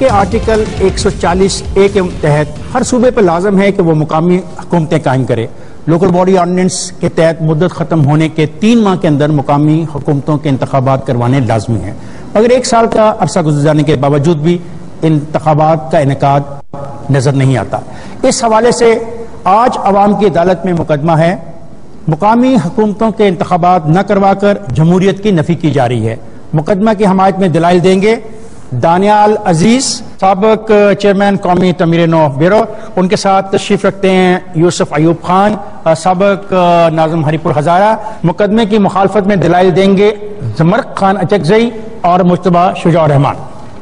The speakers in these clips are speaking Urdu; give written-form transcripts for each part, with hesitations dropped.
کے آرٹیکل 140A کے تحت ہر صوبے پر لازم ہے کہ وہ مقامی حکومتیں قائم کرے۔ لوکل باڈی آرڈیننس کے تحت مدت ختم ہونے کے 3 ماہ کے اندر مقامی حکومتوں کے انتخابات کروانے لازمی ہیں، مگر 1 سال کا عرصہ گزر جانے کے باوجود بھی انتخابات کا انعقاد نظر نہیں آتا۔ اس حوالے سے آج عوام کی عدالت میں مقدمہ ہے۔ مقامی حکومتوں کے انتخابات نہ کروا کر جمہوریت کی نفی کی جا رہی ہے۔ مقدمہ کی حمایت میں دلائل دیں گے دانیال عزیز، سابق چیئرمین قومی تعمیر نو بیورو، ان کے ساتھ تشریف رکھتے ہیں یوسف ایوب خان، سابق ناظم ہری پور ہزارہ۔ مقدمے کی مخالفت میں دلائل دیں گے زمرق خان اچکزئی اور مجتبیٰ شجاع الرحمان۔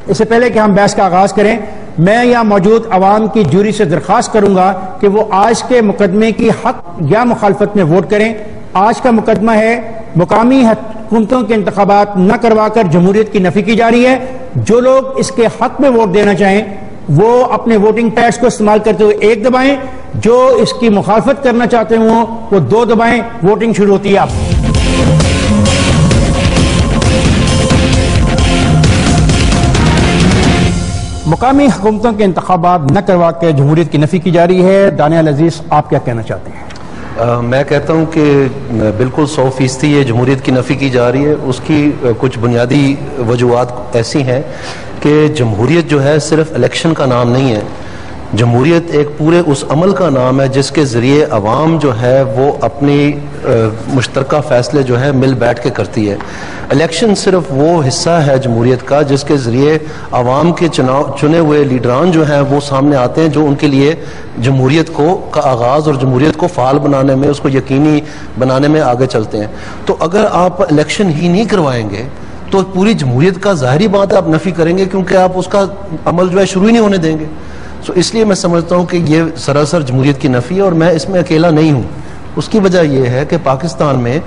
اس سے پہلے کہ ہم بحث کا آغاز کریں، میں یہاں موجود عوام کی جوری سے درخواست کروں گا کہ وہ آج کے مقدمے کی حق یا مخالفت میں ووٹ کریں۔ آج کا مقدمہ ہے مقامی حکومتوں کے انتخابات نہ کروا کر جمہوریت کی نفی کی جا رہی ہے۔ جو لوگ اس کے حق میں ووٹ دینا چاہیں وہ اپنے ووٹنگ پیڈز کو استعمال کرتے ہوئے 1 دبائیں، جو اس کی مخالفت کرنا چاہتے ہوں وہ 2 دبائیں۔ ووٹنگ شروع ہوتی ہے اب۔ مقامی حکومتوں کے انتخابات نہ کروا کے جمہوریت کی نفی کی جا رہی ہے۔ دانیال عزیز، آپ کیا کہنا چاہتے ہیں؟ میں کہتا ہوں کہ بالکل 100% یہ جمہوریت کی نفی کی جا رہی ہے۔ اس کی کچھ بنیادی وجوہات ایسی ہیں کہ جمہوریت جو ہے صرف الیکشن کا نام نہیں ہے، جمہوریت ایک پورے اس عمل کا نام ہے جس کے ذریعے عوام جو ہے وہ اپنی مشترکہ فیصلے جو ہے مل بیٹھ کے کرتی ہے۔ الیکشن صرف وہ حصہ ہے جمہوریت کا جس کے ذریعے عوام کے چنے ہوئے لیڈران جو ہیں وہ سامنے آتے ہیں، جو ان کے لیے جمہوریت کا آغاز اور جمہوریت کو فعال بنانے میں، اس کو یقینی بنانے میں آگے چلتے ہیں۔ تو اگر آپ الیکشن ہی نہیں کروائیں گے تو پوری جمہوریت کا ظاہری بات ہے آپ نفی کریں گے، کیونکہ آپ اس کا عمل جو ہے شروع ہی نہیں ہونے دیں گے۔ اس لیے میں سمجھتا ہوں کہ یہ سراسر جمہوریت کی نفی ہے، اور میں اس میں اکیلا نہیں ہوں۔ اس کی وجہ یہ ہے کہ پاکستان میں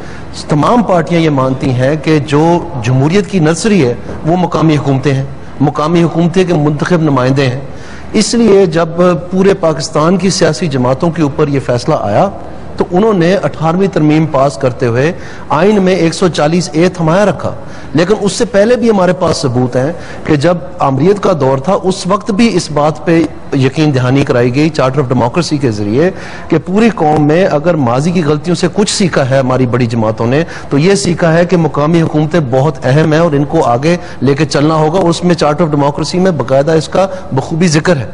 تمام پارٹیاں یہ مانتی ہیں کہ جو جمہوریت کی نرسری ہے وہ مقامی حکومتیں ہیں، مقامی حکومتیں کے منتخب نمائندے ہیں۔ اس لیے جب پورے پاکستان کی سیاسی جماعتوں کے اوپر یہ فیصلہ آیا تو انہوں نے 18ویں ترمیم پاس کرتے ہوئے آئین میں 140A تھمایا رکھا۔ لیکن اس سے پہلے بھی ہمارے پاس ثبوت ہیں کہ جب آمریت کا دور تھا اس وقت بھی اس بات پہ یقین دہانی کرائی گئی چارٹر آف ڈیموکریسی کے ذریعے کہ پوری قوم میں اگر ماضی کی غلطیوں سے کچھ سیکھا ہے ہماری بڑی جماعتوں نے تو یہ سیکھا ہے کہ مقامی حکومتیں بہت اہم ہیں اور ان کو آگے لے کے چلنا ہوگا۔ اس میں چارٹر آف ڈیموکریسی میں باقاعدہ اس کا بخوبی ذکر ہے۔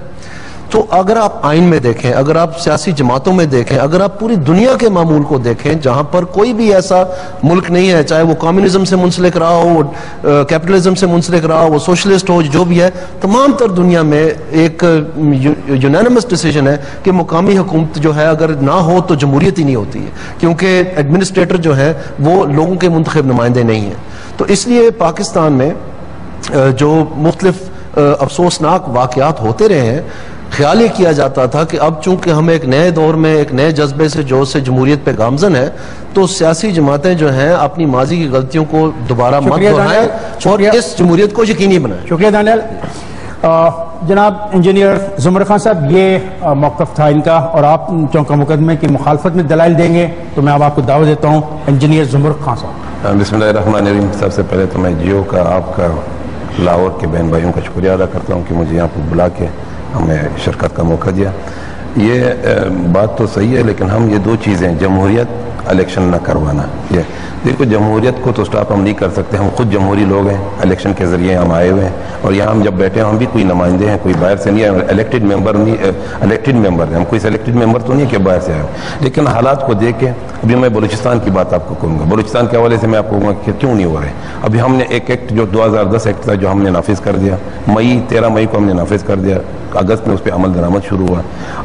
تو اگر آپ آئین میں دیکھیں، اگر آپ سیاسی جماعتوں میں دیکھیں، اگر آپ پوری دنیا کے معمول کو دیکھیں جہاں پر کوئی بھی ایسا ملک نہیں ہے، چاہے وہ کمیونزم سے منسلک رہا ہو، وہ کیپٹلزم سے منسلک رہا ہو، وہ سوشلسٹ ہو، جو بھی ہے، تمام تر دنیا میں ایک یونینمس ڈیسیجن ہے کہ مقامی حکومت جو ہے اگر نہ ہو تو جمہوریت ہی نہیں ہوتی ہے، کیونکہ ایڈمنسٹریٹر جو ہے وہ لوگوں کے منتخب نمائندے نہیں ہیں۔ تو اس لیے پاکستان میں جو مختلف افسوسناک واقعات ہوتے رہے ہیں، خیال یہ کیا جاتا تھا کہ اب چونکہ ہم ایک نئے دور میں ایک نئے جذبے سے جو سے جمہوریت پہ گامزن ہے تو سیاسی جماعتیں جو ہیں اپنی ماضی کی غلطیوں کو دوبارہ مت دہرائیں اور اس جمہوریت کو یقینی بنائیں۔ شکریہ دانیال۔ جناب انجینئر زمر خان صاحب، یہ موقف تھا ان کا اور آپ چونکہ مقدمے کی مخالفت میں دلائل دیں گے تو میں اب آپ کو دعوت دیتا ہوں انجینئر زمر خان صاحب۔ بسم اللہ الرحمن الرحیم۔ سب سے پہلے تو میں جیو کا، آپ کا، لاہور کے بہن بھائیوں کا شکریہ ادا کرتا ہوں کہ مجھے یہاں پر بلا کے ہمیں شرکت کا موقع دیا۔ یہ بات تو صحیح ہے لیکن ہم یہ 2 چیزیں، جمہوریت، الیکشن نہ کروانا، یہ دیکھو جمہوریت کو تو سٹاپ ہم نہیں کر سکتے، ہم خود جمہوری لوگ ہیں، الیکشن کے ذریعے ہم آئے ہوئے ہیں اور یہاں ہم جب بیٹھے ہیں ہم بھی کوئی نمائندے ہیں، کوئی باہر سے نہیں ہے، الیکٹڈ ممبر نہیں، الیکٹڈ ممبر ہیں ہم، کوئی سلیکٹڈ ممبر تو نہیں ہے کہ باہر سے آئے۔ لیکن حالات کو دیکھ کے ابھی میں بلوچستان کی بات آپ کو کروں گا، بلوچستان کے حوالے سے میں آپ کو کہوں گا کہ کیوں نہیں ہو رہے۔ ابھی ہم نے ایک ایکٹ جو 2010 ایکٹ تھا جو ہم نے نافذ کر دیا، 13 مئی کو ہم نے نافذ کر دیا، اگست میں اس پہ عمل درآمد شروع ہوا،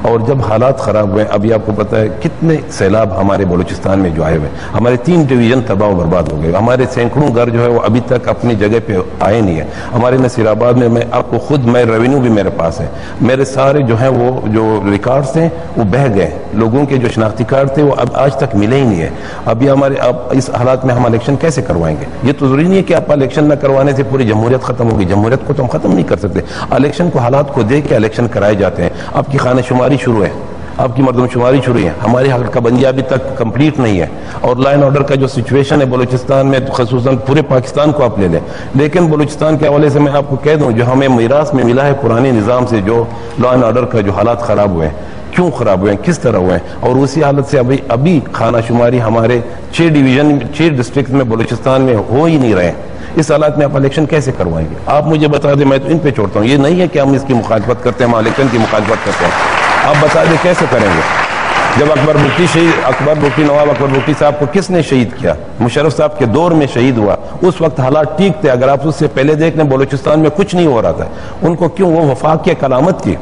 اور جب حالات خراب ہوئے ابھی آپ کو پتہ ہے کتنے سیلاب ہمارے بلوچستان میں جو آئے ہوئے، ہمارے 3 ڈویژن تباہ و برباد ہو گئے، ہمارے سینکڑوں گھر جو ہے وہ ابھی تک اپنی جگہ پہ آئے نہیں ہیں۔ ہمارے نصیر آباد میں آپ کو خود میں ریونیو بھی میرے پاس ہے، میرے سارے جو ہیں وہ جو ریکارڈز ہیں وہ بہہ گئے، لوگوں کے جو شناختی کارڈ تھے وہ اب آج تک ملے ہی نہیں ہے۔ ابھی ہمارے اب اس حالات میں ہم الیکشن کیسے کروائیں گے؟ یہ تو ضروری نہیں ہے کہ آپ الیکشن نہ کروانے سے پوری جمہوریت ختم ہوگی، جمہوریت کو تو ہم ختم نہیں کر سکتے، الیکشن کو حالات کو دیکھ کے الیکشن کرائے جاتے ہیں۔ آپ کی خانہ شماری شروع ہے، آپ کی مردم شماری شروع ہے، ہماری حلقہ بندی ابھی تک کمپلیٹ نہیں ہے، اور لا اینڈ آرڈر کا جو سچویشن ہے بلوچستان میں، خصوصاً پورے پاکستان کو آپ لے لیں، لیکن بلوچستان کے حوالے سے میں آپ کو کہہ دوں جو ہمیں میراث میں ملا ہے پرانے نظام سے، جو لا اینڈ آرڈر کا جو حالات خراب ہوئے ہیں، کیوں خراب ہوئے ہیں، کس طرح ہوئے ہیں، اور اسی حالت سے ابھی خانہ شماری ہمارے 6 ڈویژن 6 ڈسٹرکٹ میں بلوچستان میں ہو ہی نہیں رہے ہیں۔ اس حالات میں آپ الیکشن کیسے کروائیں گے؟ آپ مجھے بتا دیں، میں تو ان پہ چھوڑتا ہوں، یہ نہیں ہے کہ ہم اس کی مخالفت کرتے ہیں، ہم الیکشن کی مخالفت کرتے ہیں، آپ بتا دیں کیسے کریں گے؟ جب اکبر بگٹی نواب اکبر بگٹی صاحب کو کس نے شہید کیا؟ مشرف صاحب کے دور میں شہید ہوا، اس وقت حالات ٹھیک تھے، اگر آپ اس سے پہلے دیکھ لیں بلوچستان میں کچھ نہیں ہو رہا تھا، ان کو کیوں؟ وہ وفاق کی علامت تھی،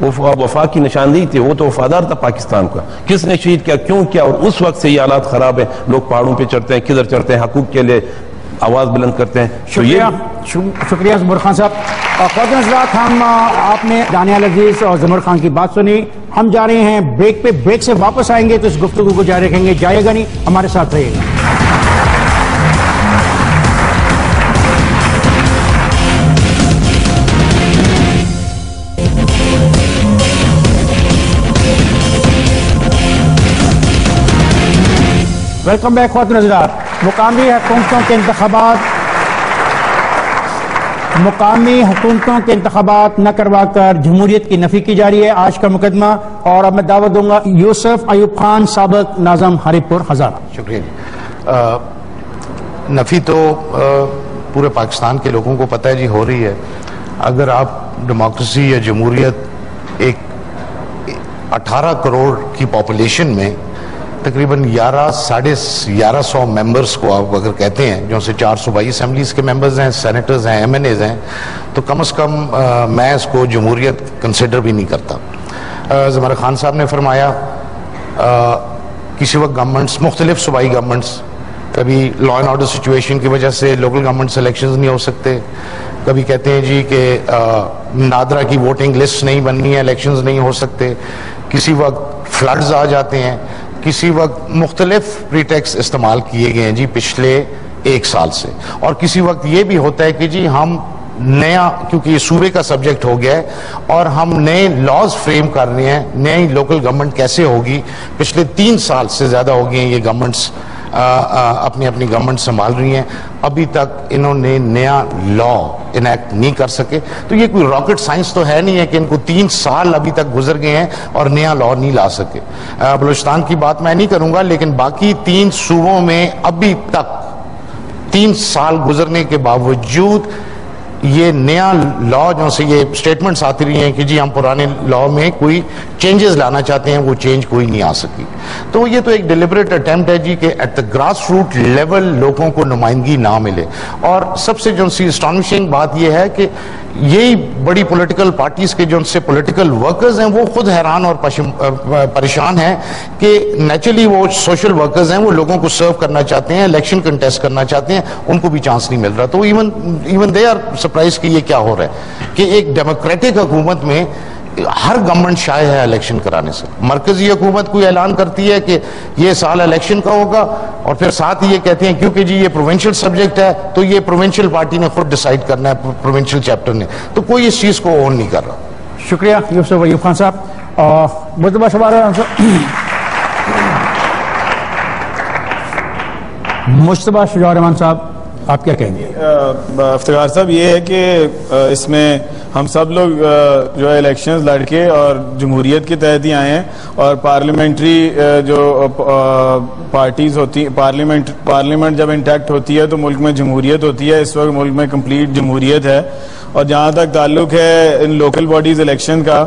وہ وفاق کی نشاندہی تھی، وہ تو وفادار تھا پاکستان کا، کس نے شہید کیا، کیوں کیا؟ اور اس وقت سے یہ حالات خراب ہیں، لوگ پہاڑوں پہ چڑھتے ہیں، کدھر چڑھتے ہیں، حقوق کے لیے آواز بلند کرتے ہیں۔ شکریہ زمر خان صاحب۔ خواتین حضرات، آپ نے دانیال عزیز اور زمر خان کی بات سنی، ہم جا رہے ہیں بریک پہ، بریک سے واپس آئیں گے تو اس گفتگو کو جاری رکھیں گے، جائے گا نہیں، ہمارے ساتھ رہیے گا۔ ویلکم بیک خواتین حضرات۔ مقامی حکومتوں کے انتخابات نہ کروا کر جمہوریت کی نفی کی جا رہی ہے، آج کا مقدمہ، اور اب میں دعوت دوں گا یوسف ایوب خان، سابق ناظم ہری پور ہزارہ۔ شکریہ جی۔ نفی تو پورے پاکستان کے لوگوں کو پتہ ہے جی ہو رہی ہے۔ اگر آپ ڈیموکریسی یا جمہوریت ایک 18 کروڑ کی پاپولیشن میں تقریباً 1100 ممبرز کو آپ اگر کہتے ہیں، جو سے 4 صوبائی اسمبلیز کے ممبرز ہیں، سینیٹرز ہیں، MNAs ہیں، تو کم از کم میں اس کو جمہوریت کنسیڈر بھی نہیں کرتا۔ زمر خان صاحب نے فرمایا کسی وقت گورنمنٹس، مختلف صوبائی گورنمنٹس، کبھی لا اینڈ آرڈر سچویشن کی وجہ سے لوکل گورنمنٹس الیکشنز نہیں ہو سکتے، کبھی کہتے ہیں جی کہ نادرا کی ووٹنگ لسٹ نہیں بننی ہے، الیکشنز نہیں ہو سکتے، کسی وقت فلڈز آ جاتے ہیں، کسی وقت مختلف پریٹیکس استعمال کیے گئے ہیں جی پچھلے 1 سال سے، اور کسی وقت یہ بھی ہوتا ہے کہ جی ہم نیا، کیونکہ یہ صوبے کا سبجیکٹ ہو گیا ہے اور ہم نئے لاز فریم کر رہے ہیں، نئی لوکل گورنمنٹ کیسے ہوگی۔ پچھلے 3 سال سے زیادہ ہو گئے ہیں یہ گورنمنٹس اپنی گورنمنٹ سنبھال رہی ہیں، ابھی تک انہوں نے نیا لا انیکٹ نہیں کر سکے۔ تو یہ کوئی راکٹ سائنس تو ہے نہیں ہے کہ ان کو 3 سال ابھی تک گزر گئے ہیں اور نیا لا نہیں لا سکے۔ بلوچستان کی بات میں نہیں کروں گا، لیکن باقی 3 صوبوں میں ابھی تک 3 سال گزرنے کے باوجود یہ نیا لا، جو سے یہ سٹیٹمنٹس آتی رہی ہیں کہ جی ہم پرانے لا میں کوئی چینجز لانا چاہتے ہیں، وہ چینج کوئی نہیں آ سکی۔ تو یہ تو ایک ڈیلیبریٹ اٹیمپٹ ہے جی کہ at the grass root level لوگوں کو نمائندگی نہ ملے۔ اور سب سے جو سی اسٹانشنگ بات یہ ہے کہ یہی بڑی پولیٹیکل پارٹیز کے جو ان سے پولیٹیکل ورکرز ہیں وہ خود حیران اور پریشان ہیں کہ نیچرلی وہ سوشل ورکرز ہیں، وہ لوگوں کو سرو کرنا چاہتے ہیں، الیکشن کنٹیسٹ کرنا چاہتے ہیں، ان کو بھی چانس نہیں مل رہا۔ تو ایون دے آر سرپرائز کہ یہ کیا ہو رہا ہے کہ ایک ڈیموکریٹک حکومت میں ہر گورنمنٹ شائع ہے الیکشن کرانے سے۔ مرکزی حکومت کوئی اعلان کرتی ہے کہ یہ سال الیکشن کا ہوگا، اور پھر ساتھ ہی یہ کہتے ہیں کیونکہ جی یہ پروونشل سبجیکٹ ہے تو یہ پروونشل پارٹی نے خود ڈیسائیڈ کرنا ہے، پروونشل چیپٹر نے، تو کوئی اس چیز کو اون نہیں کر رہا۔ شکریہ یوسف ایوب خان صاحب۔ مجتبیٰ شجاع الرحمان صاحب، آپ کیا کہیں گے؟ افتخار صاحب، یہ ہے کہ اس میں ہم سب لوگ جو ہے الیکشنز لڑ کے اور جمہوریت کے تحت ہی آئے ہیں، اور پارلیمنٹری جو پارٹیز ہوتی ہیں، پارلیمنٹ جب انٹیکٹ ہوتی ہے تو ملک میں جمہوریت ہوتی ہے۔ اس وقت ملک میں کمپلیٹ جمہوریت ہے، اور جہاں تک تعلق ہے ان لوکل باڈیز الیکشن کا،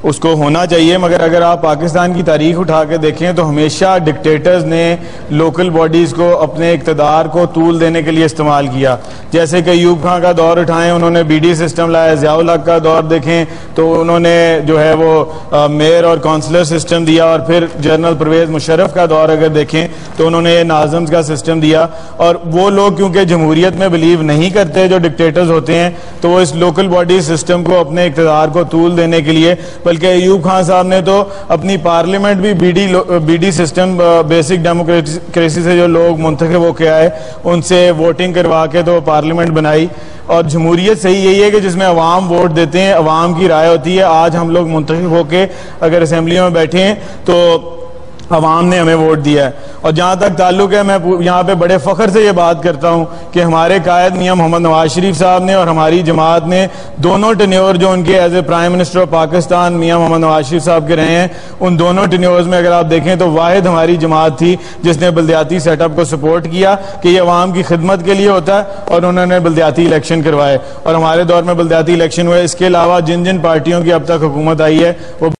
اس کو ہونا چاہیے، مگر اگر آپ پاکستان کی تاریخ اٹھا کے دیکھیں تو ہمیشہ ڈکٹیٹرز نے لوکل باڈیز کو اپنے اقتدار کو طول دینے کے لیے استعمال کیا۔ جیسے کہ ایوب خان کا دور اٹھائیں، انہوں نے BD سسٹم لایا، ضیاء الحق کا دور دیکھیں تو انہوں نے جو ہے وہ میئر اور کونسلر سسٹم دیا، اور پھر جنرل پرویز مشرف کا دور اگر دیکھیں تو انہوں نے ناظمز کا سسٹم دیا۔ اور وہ لوگ کیونکہ جمہوریت میں بلیو نہیں کرتے جو ڈکٹیٹرز ہوتے ہیں، تو وہ اس لوکل باڈی سسٹم کو اپنے اقتدار کو طول دینے کے لیے، بلکہ بلکہ ایوب خان صاحب نے تو اپنی پارلیمنٹ بھی B D system basic democracy سے جو لوگ منتخب ہو کے آئے ان سے ووٹنگ کروا کے تو پارلیمنٹ بنائی. اور جمہوریت صحیح یہی ہے کہ جس میں عوام ووٹ دیتے ہیں, عوام کی رائے ہوتی ہے. آج ہم لوگ منتخب ہو کے اگر اسمبلی میں بیٹھے ہیں تو عوام نے ہمیں ووٹ دیا ہے. اور جہاں تک تعلق ہے, میں یہاں پہ بڑے فخر سے یہ بات کرتا ہوں کہ ہمارے قائد میاں محمد نواز شریف صاحب نے اور ہماری جماعت نے دونوں ٹینیور جو ان کے as a prime minister of Pakistan میاں محمد نواز شریف صاحب کے رہے ہیں, ان دونوں ٹینیورز میں اگر آپ دیکھیں تو واحد ہماری جماعت تھی جس نے بلدیاتی سیٹ اپ کو سپورٹ کیا کہ یہ عوام کی خدمت کے لیے ہوتا ہے, اور انہوں نے بلدیاتی الیکشن کروائے اور ہمارے دور میں بلدیاتی الیکشن ہوئے. اس کے علاوہ جن پارٹیوں کی اب تک حکومت آئی ہے وہ